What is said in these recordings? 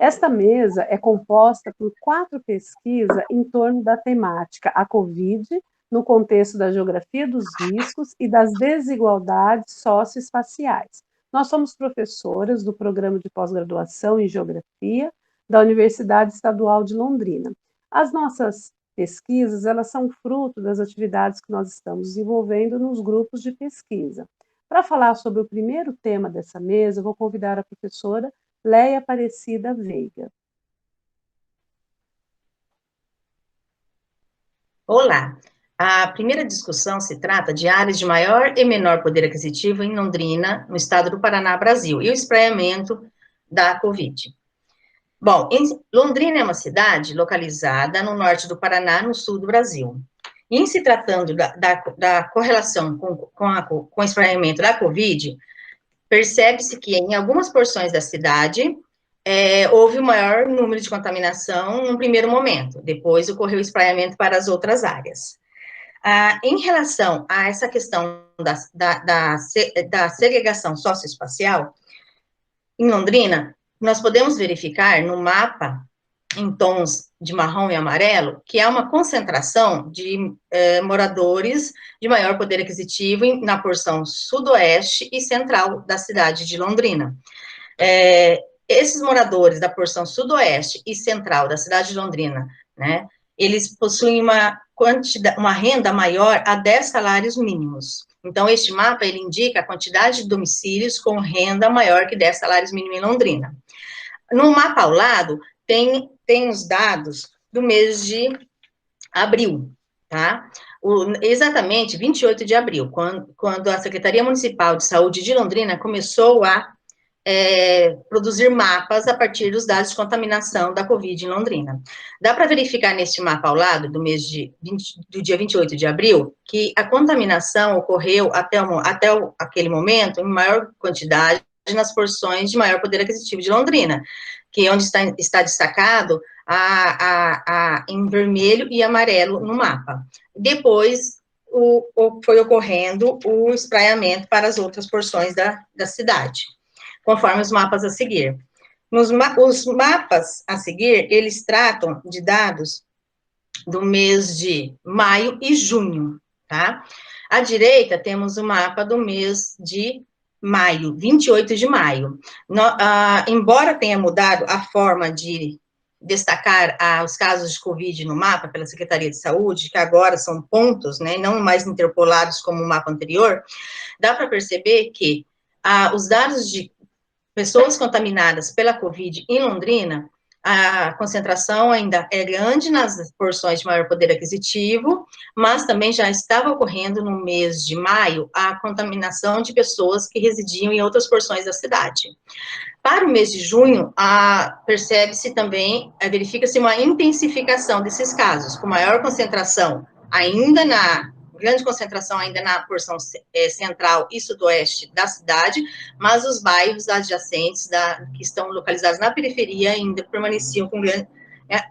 Esta mesa é composta por 4 pesquisas em torno da temática a Covid, no contexto da geografia dos riscos e das desigualdades socioespaciais. Nós somos professoras do programa de pós-graduação em Geografia da Universidade Estadual de Londrina. As nossas pesquisas, elas são fruto das atividades que nós estamos desenvolvendo nos grupos de pesquisa. Para falar sobre o primeiro tema dessa mesa, eu vou convidar a professora Leia Aparecida Veiga. Olá, a primeira discussão se trata de áreas de maior e menor poder aquisitivo em Londrina, no estado do Paraná, Brasil, e o espraiamento da Covid. Bom, Londrina é uma cidade localizada no norte do Paraná, no sul do Brasil. Em se tratando da correlação com o espraiamento da Covid, percebe-se que em algumas porções da cidade houve o maior número de contaminação no primeiro momento, depois ocorreu o espraiamento para as outras áreas. Em relação a essa questão da segregação socioespacial, em Londrina, nós podemos verificar no mapa, em tons de marrom e amarelo, que há uma concentração de moradores de maior poder aquisitivo na porção sudoeste e central da cidade de Londrina. Esses moradores da porção sudoeste e central da cidade de Londrina, né, eles possuem uma renda maior a 10 salários mínimos. Então, este mapa, ele indica a quantidade de domicílios com renda maior que 10 salários mínimos em Londrina. No mapa ao lado, tem os dados do mês de abril, tá? Exatamente 28 de abril, quando a Secretaria Municipal de Saúde de Londrina começou a produzir mapas a partir dos dados de contaminação da Covid em Londrina. Dá para verificar neste mapa ao lado, do dia 28 de abril, que a contaminação ocorreu até aquele momento em maior quantidade nas porções de maior poder aquisitivo de Londrina, que é onde está destacado em vermelho e amarelo no mapa. Depois, foi ocorrendo o espraiamento para as outras porções da cidade, conforme os mapas a seguir. Os mapas a seguir, eles tratam de dados do mês de maio e junho, tá? À direita, temos o mapa do mês de maio, 28 de maio. Embora tenha mudado a forma de destacar os casos de Covid no mapa pela Secretaria de Saúde, que agora são pontos, né, não mais interpolados como o mapa anterior, dá para perceber que os dados de pessoas contaminadas pela Covid em Londrina, a concentração ainda é grande nas porções de maior poder aquisitivo, mas também já estava ocorrendo no mês de maio a contaminação de pessoas que residiam em outras porções da cidade. Para o mês de junho, percebe-se também, verifica-se uma intensificação desses casos, com maior concentração grande concentração ainda na porção central e sudoeste da cidade, mas os bairros adjacentes que estão localizados na periferia ainda permaneciam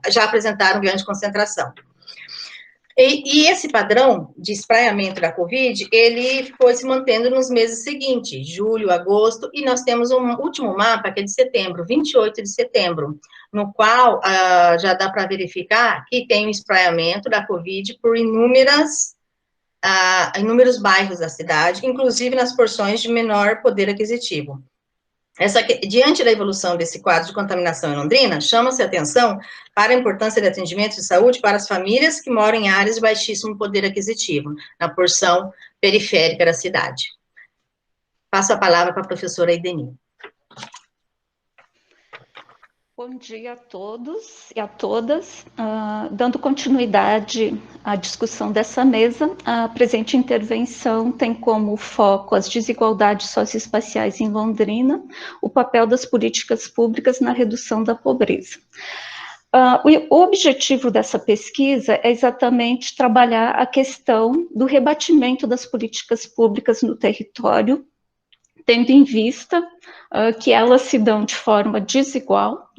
já apresentaram grande concentração. E esse padrão de espraiamento da Covid, ele foi se mantendo nos meses seguintes, julho, agosto, e nós temos um último mapa, que é de setembro, 28 de setembro, no qual já dá para verificar que tem um espraiamento da Covid por inúmeros bairros da cidade, inclusive nas porções de menor poder aquisitivo. Diante da evolução desse quadro de contaminação em Londrina, chama-se a atenção para a importância de atendimento de saúde para as famílias que moram em áreas de baixíssimo poder aquisitivo, na porção periférica da cidade. Passo a palavra para a professora Ideni. Bom dia a todos e a todas. Dando continuidade à discussão dessa mesa, a presente intervenção tem como foco as desigualdades socioespaciais em Londrina, o papel das políticas públicas na redução da pobreza. O objetivo dessa pesquisa é exatamente trabalhar a questão do rebatimento das políticas públicas no território, tendo em vista que elas se dão de forma desigual.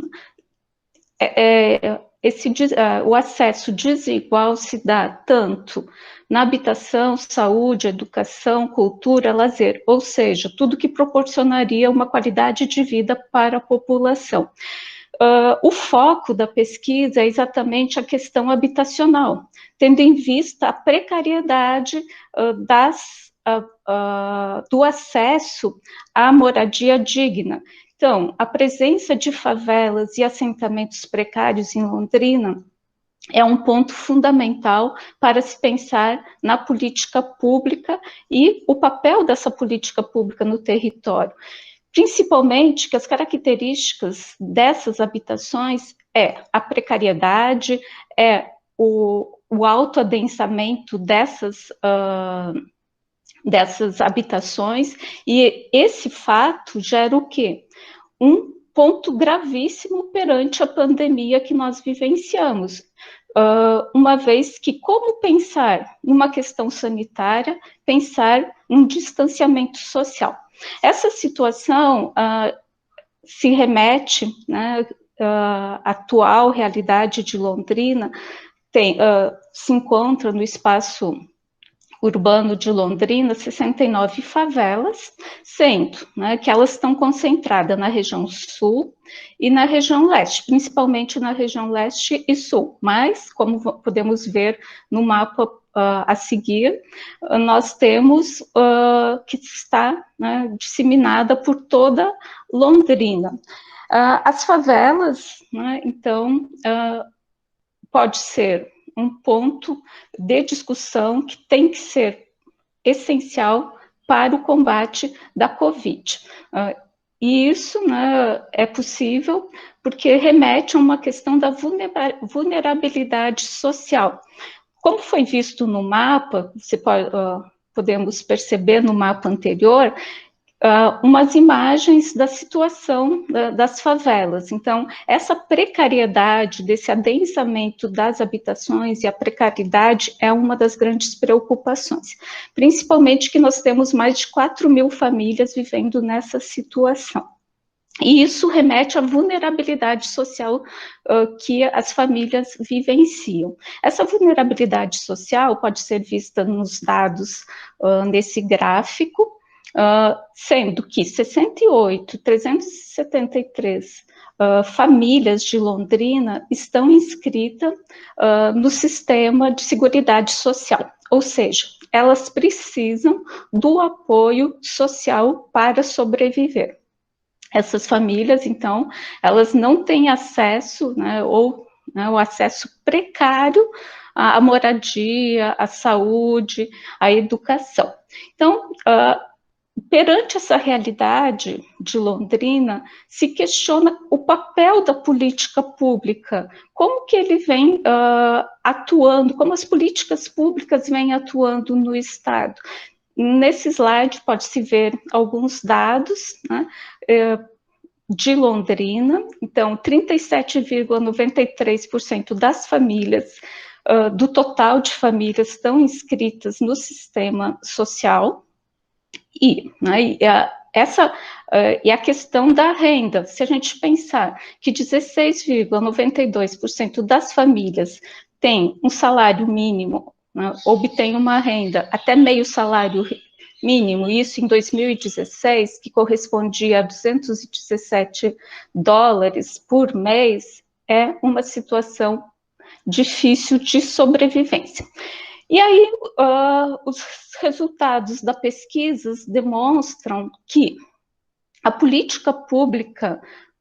O acesso desigual se dá tanto na habitação, saúde, educação, cultura, lazer, ou seja, tudo que proporcionaria uma qualidade de vida para a população. O foco da pesquisa é exatamente a questão habitacional, tendo em vista a precariedade do acesso à moradia digna. Então, a presença de favelas e assentamentos precários em Londrina é um ponto fundamental para se pensar na política pública e o papel dessa política pública no território. Principalmente que as características dessas habitações é a precariedade, é o alto adensamento dessas habitações, e esse fato gera o quê? Um ponto gravíssimo perante a pandemia que nós vivenciamos, uma vez que como pensar numa questão sanitária, pensar um distanciamento social. Essa situação se remete, né, à atual realidade de Londrina, se encontra no espaço urbano de Londrina 69 favelas, sendo, né, que elas estão concentradas na região sul e na região leste, principalmente na região leste e sul, mas, como podemos ver no mapa a seguir, nós temos que está, né, disseminada por toda Londrina. As favelas, né, então, pode ser um ponto de discussão que tem que ser essencial para o combate da Covid. E isso, né, é possível porque remete a uma questão da vulnerabilidade social. Como foi visto no mapa, podemos perceber no mapa anterior, umas imagens da situação das favelas. Então, essa precariedade, desse adensamento das habitações e a precariedade é uma das grandes preocupações, principalmente que nós temos mais de 4.000 famílias vivendo nessa situação. E isso remete à vulnerabilidade social que as famílias vivenciam. Essa vulnerabilidade social pode ser vista nos dados nesse gráfico, sendo que 68.373 famílias de Londrina estão inscritas no sistema de seguridade social, ou seja, elas precisam do apoio social para sobreviver. Essas famílias, então, elas não têm acesso, né, ou o acesso precário à moradia, à saúde, à educação. Então, perante essa realidade de Londrina, se questiona o papel da política pública, como que ele vem atuando, como as políticas públicas vêm atuando no Estado. Nesse slide pode-se ver alguns dados, né, de Londrina. Então, 37,93% das famílias, do total de famílias, estão inscritas no sistema social. E a questão da renda, se a gente pensar que 16,92% das famílias têm um salário mínimo, né, obtém uma renda até meio salário mínimo, isso em 2016, que correspondia a $217 por mês, é uma situação difícil de sobrevivência. E aí, os resultados da pesquisa demonstram que a política pública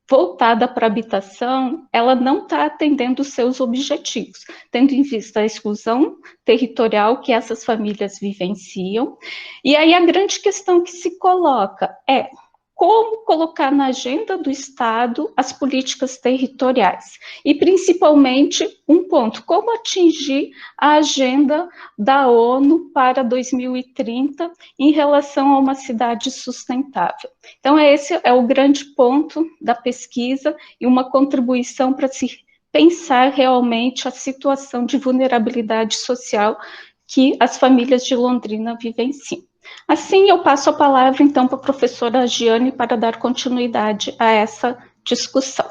voltada para a habitação, ela não está atendendo os seus objetivos, tendo em vista a exclusão territorial que essas famílias vivenciam. E aí a grande questão que se coloca é como colocar na agenda do Estado as políticas territoriais. E, principalmente, um ponto, como atingir a agenda da ONU para 2030 em relação a uma cidade sustentável. Então, esse é o grande ponto da pesquisa e uma contribuição para se pensar realmente a situação de vulnerabilidade social que as famílias de Londrina vivenciam. Assim, eu passo a palavra, então, para a professora Giane para dar continuidade a essa discussão.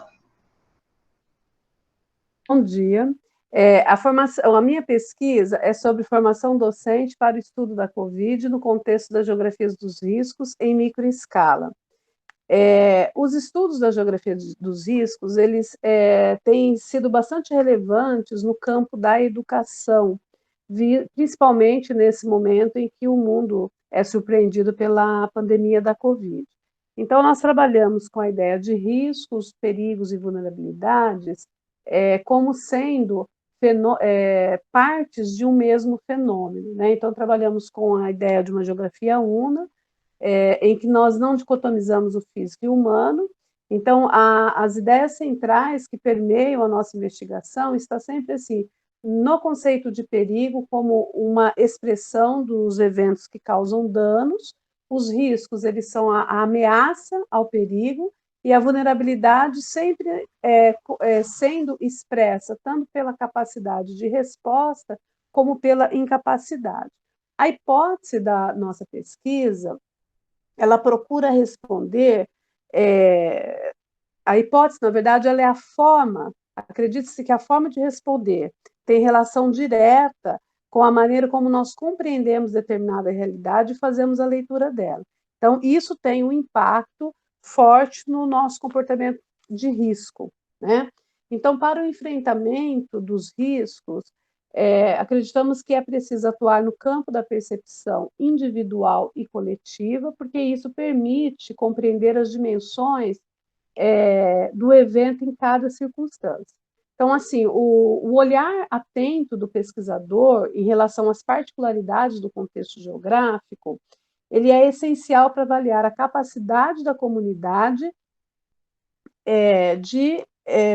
Bom dia. A minha pesquisa é sobre formação docente para o estudo da Covid no contexto das geografias dos riscos em microescala. Os estudos da geografia dos riscos, eles têm sido bastante relevantes no campo da educação, principalmente nesse momento em que o mundo é surpreendido pela pandemia da Covid. Então, nós trabalhamos com a ideia de riscos, perigos e vulnerabilidades como sendo partes de um mesmo fenômeno, né? Então, trabalhamos com a ideia de uma geografia una, em que nós não dicotomizamos o físico e o humano. Então, as ideias centrais que permeiam a nossa investigação está sempre assim, no conceito de perigo como uma expressão dos eventos que causam danos, os riscos, eles são a ameaça ao perigo, e a vulnerabilidade sempre sendo expressa tanto pela capacidade de resposta como pela incapacidade. A hipótese da nossa pesquisa, ela procura responder, a hipótese, na verdade, ela é a forma, acredite-se que a forma de responder tem relação direta com a maneira como nós compreendemos determinada realidade e fazemos a leitura dela. Então, isso tem um impacto forte no nosso comportamento de risco, né? Então, para o enfrentamento dos riscos, acreditamos que é preciso atuar no campo da percepção individual e coletiva, porque isso permite compreender as dimensões do evento em cada circunstância. Então, assim, o olhar atento do pesquisador em relação às particularidades do contexto geográfico, ele é essencial para avaliar a capacidade da comunidade de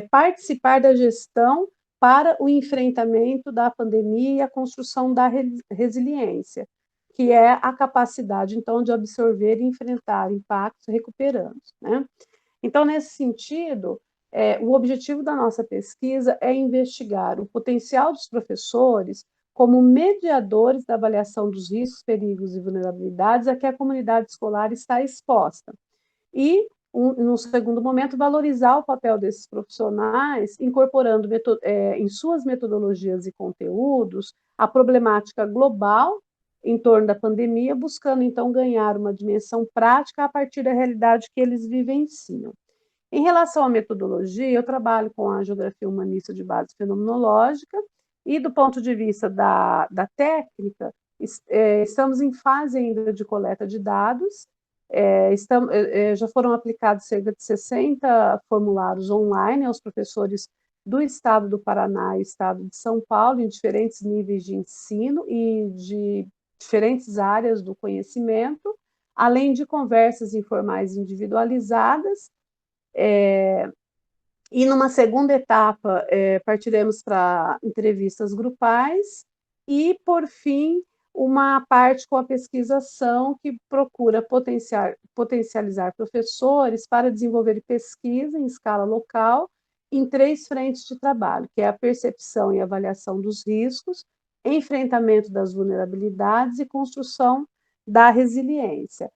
participar da gestão para o enfrentamento da pandemia e a construção da resiliência, que é a capacidade, então, de absorver e enfrentar impactos recuperando, né? Então, nesse sentido, o objetivo da nossa pesquisa é investigar o potencial dos professores como mediadores da avaliação dos riscos, perigos e vulnerabilidades a que a comunidade escolar está exposta. E, no segundo momento, valorizar o papel desses profissionais, incorporando em suas metodologias e conteúdos a problemática global em torno da pandemia, buscando, então, ganhar uma dimensão prática a partir da realidade que eles vivenciam. Em relação à metodologia, eu trabalho com a geografia humanista de base fenomenológica e, do ponto de vista da técnica, estamos em fase ainda de coleta de dados, já foram aplicados cerca de 60 formulários online aos professores do estado do Paraná e estado de São Paulo, em diferentes níveis de ensino e de diferentes áreas do conhecimento, além de conversas informais individualizadas. E numa segunda etapa, partiremos para entrevistas grupais e, por fim, uma parte com a pesquisação que procura potencializar professores para desenvolver pesquisa em escala local em 3 frentes de trabalho, que é a percepção e avaliação dos riscos, enfrentamento das vulnerabilidades e construção da resiliência.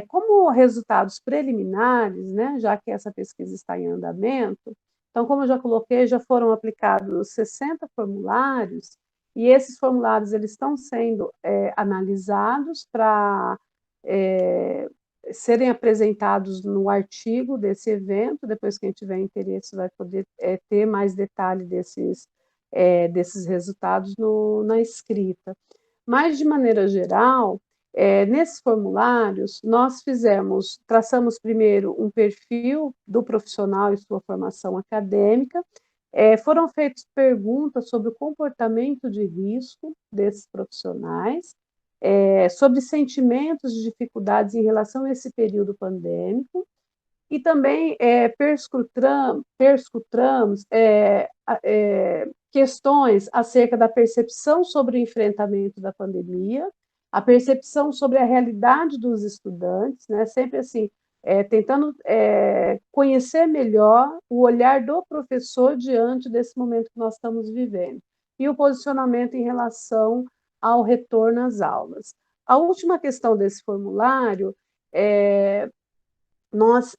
Como resultados preliminares, né, já que essa pesquisa está em andamento, então, como eu já coloquei, já foram aplicados 60 formulários, e esses formulários eles estão sendo analisados para serem apresentados no artigo desse evento. Depois, quem tiver interesse vai poder ter mais detalhe desses resultados na escrita. Mas, de maneira geral, nesses formulários, nós traçamos primeiro um perfil do profissional e sua formação acadêmica, foram feitas perguntas sobre o comportamento de risco desses profissionais, sobre sentimentos de dificuldades em relação a esse período pandêmico, e também perscrutamos questões acerca da percepção sobre o enfrentamento da pandemia, a percepção sobre a realidade dos estudantes, né, sempre assim, tentando conhecer melhor o olhar do professor diante desse momento que nós estamos vivendo, e o posicionamento em relação ao retorno às aulas. A última questão desse formulário, nós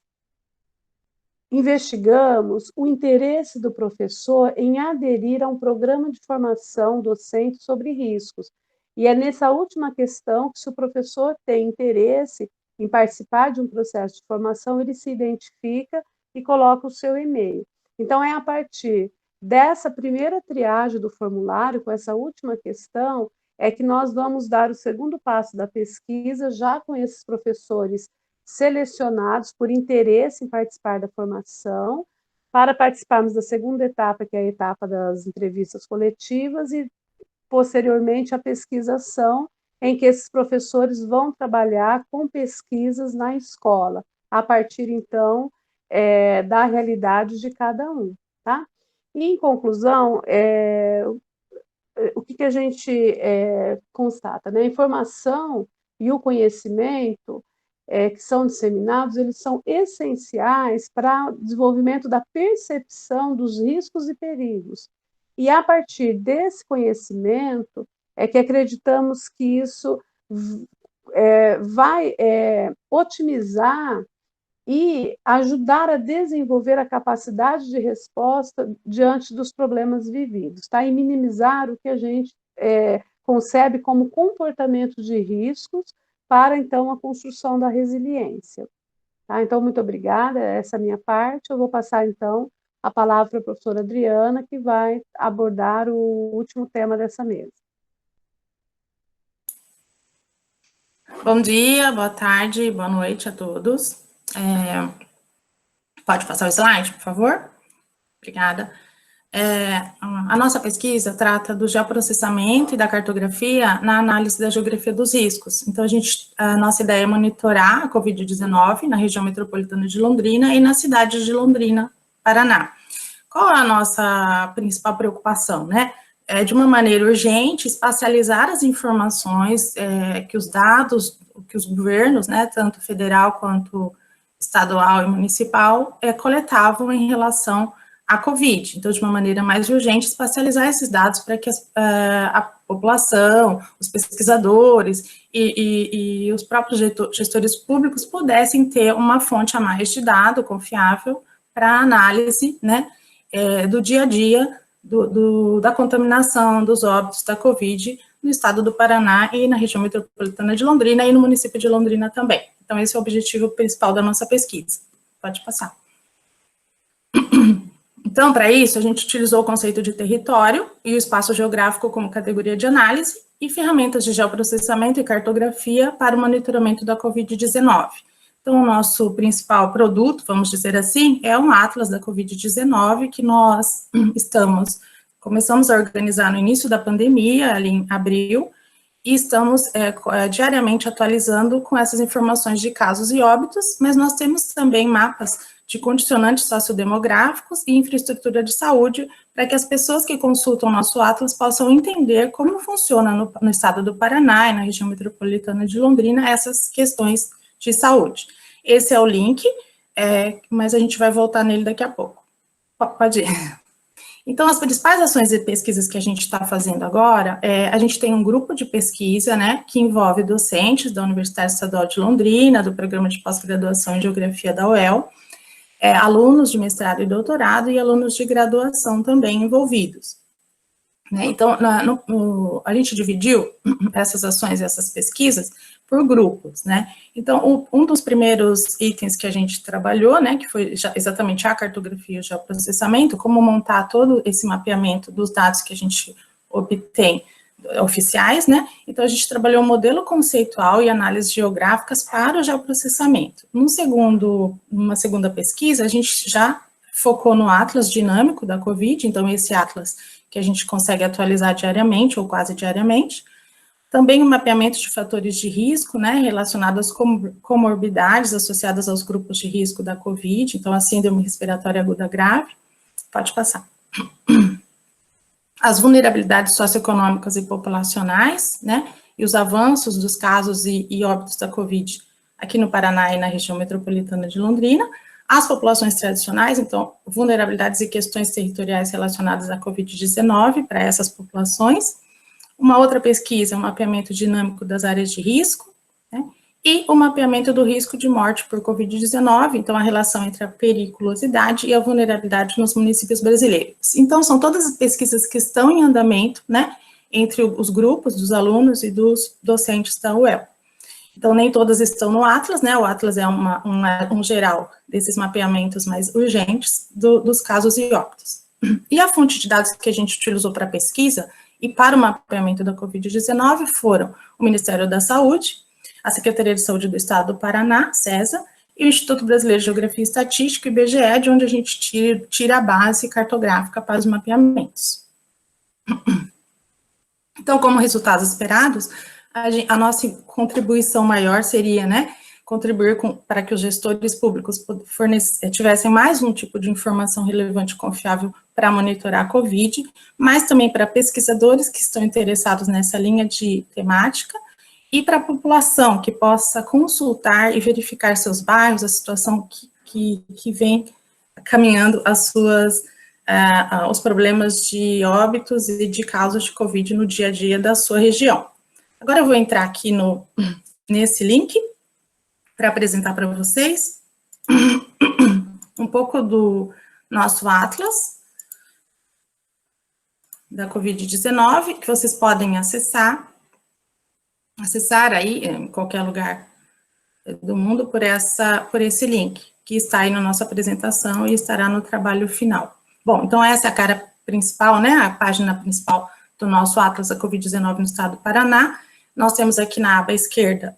investigamos o interesse do professor em aderir a um programa de formação docente sobre riscos. E é nessa última questão que, se o professor tem interesse, em participar de um processo de formação, ele se identifica e coloca o seu e-mail. Então, é a partir dessa primeira triagem do formulário, com essa última questão, é que nós vamos dar o segundo passo da pesquisa, já com esses professores selecionados por interesse em participar da formação, para participarmos da segunda etapa, que é a etapa das entrevistas coletivas, e, posteriormente, a pesquisação, em que esses professores vão trabalhar com pesquisas na escola, a partir, então, da realidade de cada um, tá? E, em conclusão, o que a gente constata, né? A informação e o conhecimento que são disseminados, eles são essenciais para o desenvolvimento da percepção dos riscos e perigos. E, a partir desse conhecimento, é que acreditamos que isso vai otimizar e ajudar a desenvolver a capacidade de resposta diante dos problemas vividos, tá? E minimizar o que a gente concebe como comportamento de riscos para, então, a construção da resiliência. Tá? Então, muito obrigada, essa é a minha parte. Eu vou passar, então, a palavra para a professora Adriana, que vai abordar o último tema dessa mesa. Bom dia, boa tarde, boa noite a todos. Pode passar o slide, por favor? Obrigada. A nossa pesquisa trata do geoprocessamento e da cartografia na análise da geografia dos riscos. Então, a nossa ideia é monitorar a Covid-19 na região metropolitana de Londrina e na cidade de Londrina, Paraná. Qual é a nossa principal preocupação, né? De uma maneira urgente, espacializar as informações que os dados, que os governos, né, tanto federal quanto estadual e municipal, coletavam em relação à Covid. Então, de uma maneira mais urgente, espacializar esses dados para que a população, os pesquisadores e os próprios gestores públicos pudessem ter uma fonte a mais de dado confiável para análise, né, do dia a dia da contaminação, dos óbitos da Covid no estado do Paraná e na região metropolitana de Londrina e no município de Londrina também. Então, esse é o objetivo principal da nossa pesquisa. Pode passar. Então, para isso, a gente utilizou o conceito de território e o espaço geográfico como categoria de análise e ferramentas de geoprocessamento e cartografia para o monitoramento da Covid-19. Então, o nosso principal produto, vamos dizer assim, é um atlas da Covid-19 que nós começamos a organizar no início da pandemia, ali em abril, e estamos diariamente atualizando com essas informações de casos e óbitos, mas nós temos também mapas de condicionantes sociodemográficos e infraestrutura de saúde, para que as pessoas que consultam o nosso atlas possam entender como funciona no estado do Paraná e na região metropolitana de Londrina essas questões de saúde. Esse é o link, mas a gente vai voltar nele daqui a pouco. Pode ir. Então, as principais ações e pesquisas que a gente está fazendo agora, a gente tem um grupo de pesquisa, né, que envolve docentes da Universidade Estadual de Londrina, do Programa de Pós-Graduação em Geografia da UEL, alunos de mestrado e doutorado e alunos de graduação também envolvidos. Né? Então, a gente dividiu essas ações e essas pesquisas por grupos, né? Então, um dos primeiros itens que a gente trabalhou, né, que foi exatamente a cartografia e o geoprocessamento, como montar todo esse mapeamento dos dados que a gente obtém oficiais, né? Então, a gente trabalhou um modelo conceitual e análises geográficas para o geoprocessamento. Numa segunda pesquisa, a gente já focou no atlas dinâmico da Covid, então esse atlas que a gente consegue atualizar diariamente ou quase diariamente. Também o mapeamento de fatores de risco, né, relacionados com comorbidades associadas aos grupos de risco da Covid, então a síndrome respiratória aguda grave. Pode passar. As vulnerabilidades socioeconômicas e populacionais, né, e os avanços dos casos e óbitos da Covid aqui no Paraná e na região metropolitana de Londrina. As populações tradicionais, então, vulnerabilidades e questões territoriais relacionadas à Covid-19 para essas populações. Uma outra pesquisa é o mapeamento dinâmico das áreas de risco, né, e o mapeamento do risco de morte por Covid-19, então a relação entre a periculosidade e a vulnerabilidade nos municípios brasileiros. Então, são todas as pesquisas que estão em andamento, né, entre os grupos dos alunos e dos docentes da UEL. Então, nem todas estão no Atlas, né? O Atlas é um geral desses mapeamentos mais urgentes dos casos e óbitos. E a fonte de dados que a gente utilizou para a pesquisa e para o mapeamento da Covid-19 foram o Ministério da Saúde, a Secretaria de Saúde do Estado do Paraná, CESA, e o Instituto Brasileiro de Geografia e Estatística, IBGE, de onde a gente tira a base cartográfica para os mapeamentos. Então, como resultados esperados, a nossa contribuição maior seria, né, contribuir para que os gestores públicos tivessem mais um tipo de informação relevante e confiável para monitorar a Covid, mas também para pesquisadores que estão interessados nessa linha de temática, e para a população que possa consultar e verificar seus bairros, a situação que vem caminhando os problemas de óbitos e de casos de Covid no dia a dia da sua região. Agora eu vou entrar aqui nesse link para apresentar para vocês um pouco do nosso Atlas da Covid-19, que vocês podem acessar aí em qualquer lugar do mundo por esse link, que está aí na nossa apresentação e estará no trabalho final. Bom, então essa é a cara principal, né, a página principal do nosso Atlas da Covid-19 no estado do Paraná. Nós temos aqui na aba esquerda,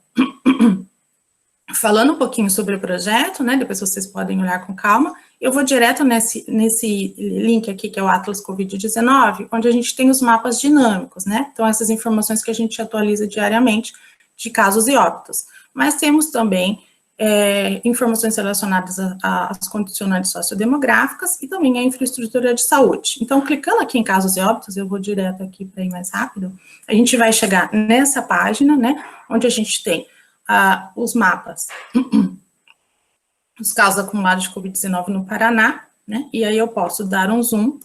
falando um pouquinho sobre o projeto, né, depois vocês podem olhar com calma. Eu vou direto nesse link aqui, que é o Atlas Covid-19, onde a gente tem os mapas dinâmicos, né, então essas informações que a gente atualiza diariamente de casos e óbitos. Mas temos também informações relacionadas às condicionantes sociodemográficas e também à infraestrutura de saúde. Então, clicando aqui em casos e óbitos, eu vou direto aqui para ir mais rápido, a gente vai chegar nessa página, né, onde a gente tem os mapas dos casos acumulados de Covid-19 no Paraná, né, e aí eu posso dar um zoom,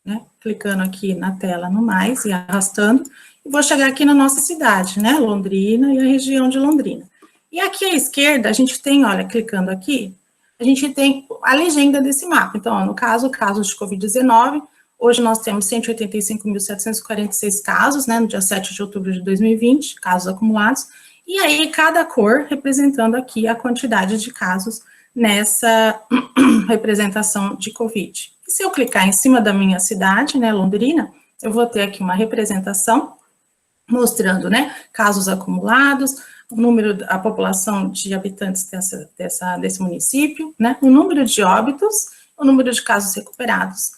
né, clicando aqui na tela no mais e arrastando, e vou chegar aqui na nossa cidade, né, Londrina e a região de Londrina. E aqui à esquerda, a gente tem, olha, clicando aqui, a gente tem a legenda desse mapa. Então, ó, no caso, casos de Covid-19, hoje nós temos 185.746 casos, né, no dia 7 de outubro de 2020, casos acumulados, e aí cada cor representando aqui a quantidade de casos nessa representação de Covid. E se eu clicar em cima da minha cidade, né, Londrina, eu vou ter aqui uma representação mostrando, né, casos acumulados, o número, a população de habitantes desse município, né, o número de óbitos, o número de casos recuperados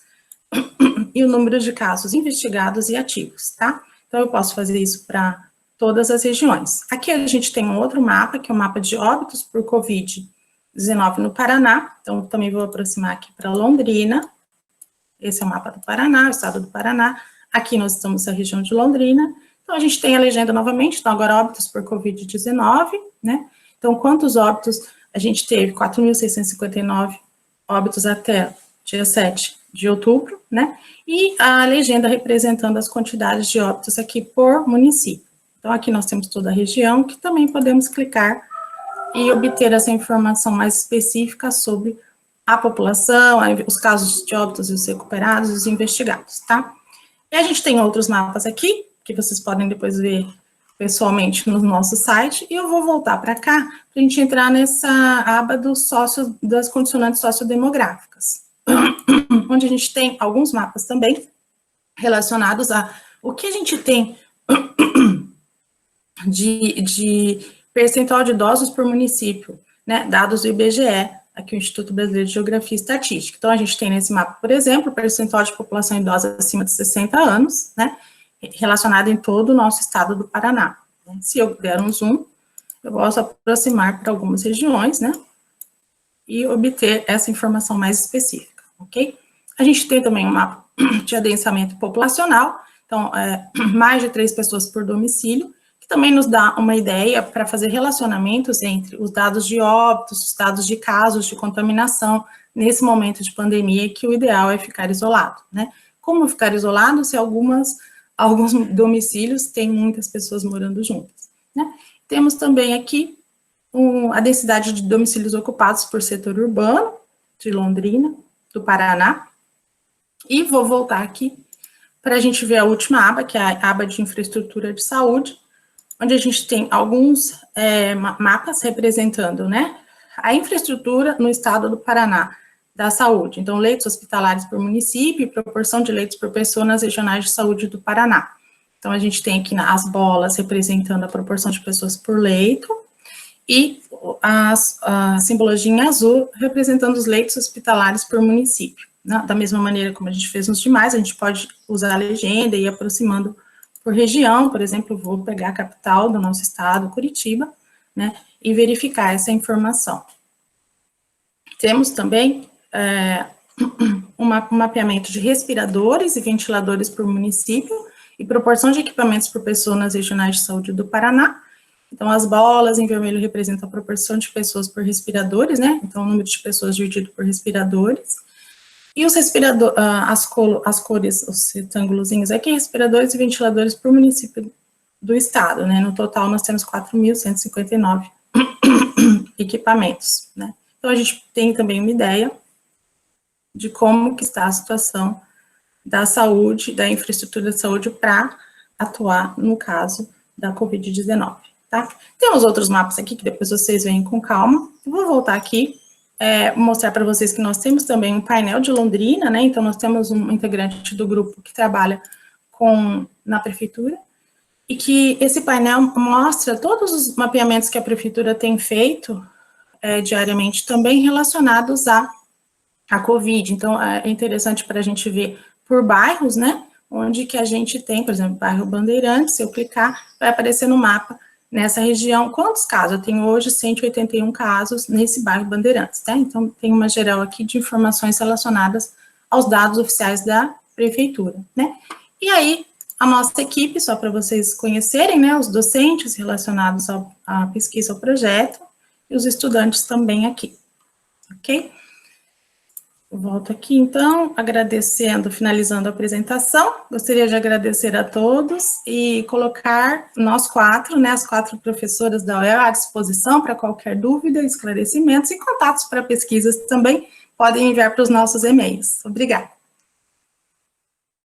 e o número de casos investigados e ativos, tá? Então, eu posso fazer isso para todas as regiões. Aqui a gente tem um outro mapa, que é o mapa de óbitos por Covid-19 no Paraná, então também vou aproximar aqui para Londrina, esse é o mapa do Paraná, o estado do Paraná, aqui nós estamos na região de Londrina. Então, a gente tem a legenda novamente, então agora óbitos por Covid-19, né? Então, quantos óbitos a gente teve? 4.659 óbitos até dia 7 de outubro, né? E a legenda representando as quantidades de óbitos aqui por município. Então, aqui nós temos toda a região, que também podemos clicar e obter essa informação mais específica sobre a população, os casos de óbitos e os recuperados, os investigados, tá? E a gente tem outros mapas aqui, que vocês podem depois ver pessoalmente no nosso site, e eu vou voltar para cá, para a gente entrar nessa aba das condicionantes sociodemográficas, onde a gente tem alguns mapas também relacionados a o que a gente tem de percentual de idosos por município, né, dados do IBGE, aqui o Instituto Brasileiro de Geografia e Estatística. Então, a gente tem nesse mapa, por exemplo, o percentual de população idosa acima de 60 anos, né, relacionado em todo o nosso estado do Paraná. Se eu der um zoom, eu posso aproximar para algumas regiões, né, e obter essa informação mais específica, ok? A gente tem também um mapa de adensamento populacional, então, mais de 3 pessoas por domicílio, que também nos dá uma ideia para fazer relacionamentos entre os dados de óbitos, os dados de casos de contaminação, nesse momento de pandemia, que o ideal é ficar isolado, né? Como ficar isolado se alguns domicílios têm muitas pessoas morando juntas, né? Temos também aqui a densidade de domicílios ocupados por setor urbano de Londrina, do Paraná, e vou voltar aqui para a gente ver a última aba, que é a aba de infraestrutura de saúde, onde a gente tem alguns mapas representando, né, a infraestrutura no estado do Paraná da saúde. Então, leitos hospitalares por município e proporção de leitos por pessoa nas regionais de saúde do Paraná. Então, a gente tem aqui as bolas representando a proporção de pessoas por leito e a simbologia em azul representando os leitos hospitalares por município. Da mesma maneira como a gente fez nos demais, a gente pode usar a legenda e ir aproximando por região. Por exemplo, vou pegar a capital do nosso estado, Curitiba, né, e verificar essa informação. Temos também um mapeamento de respiradores e ventiladores por município e proporção de equipamentos por pessoa nas regionais de saúde do Paraná. Então, as bolas em vermelho representam a proporção de pessoas por respiradores, né? Então, o número de pessoas dividido por respiradores. E os respiradores, as cores, os retângulozinhos aqui, respiradores e ventiladores por município do estado, né? No total, nós temos 4.159 equipamentos, né? Então, a gente tem também uma ideia de como que está a situação da saúde, da infraestrutura de saúde para atuar no caso da Covid-19, tá? Temos outros mapas aqui que depois vocês veem com calma. Eu vou voltar aqui, mostrar para vocês que nós temos também um painel de Londrina, né? Então, nós temos um integrante do grupo que trabalha na prefeitura, e que esse painel mostra todos os mapeamentos que a prefeitura tem feito diariamente, também relacionados à Covid. Então, é interessante para a gente ver por bairros, né, onde que a gente tem, por exemplo, bairro Bandeirantes. Se eu clicar, vai aparecer no mapa, nessa região, quantos casos? Eu tenho hoje 181 casos nesse bairro Bandeirantes, tá? Então, tem uma geral aqui de informações relacionadas aos dados oficiais da prefeitura, né? E aí, a nossa equipe, só para vocês conhecerem, né, os docentes relacionados à pesquisa, ao projeto, e os estudantes também aqui, ok? Volto aqui, então, agradecendo, finalizando a apresentação. Gostaria de agradecer a todos e colocar nós quatro, né, as 4 professoras da UEL à disposição para qualquer dúvida, esclarecimentos e contatos para pesquisas também podem enviar para os nossos e-mails. Obrigada.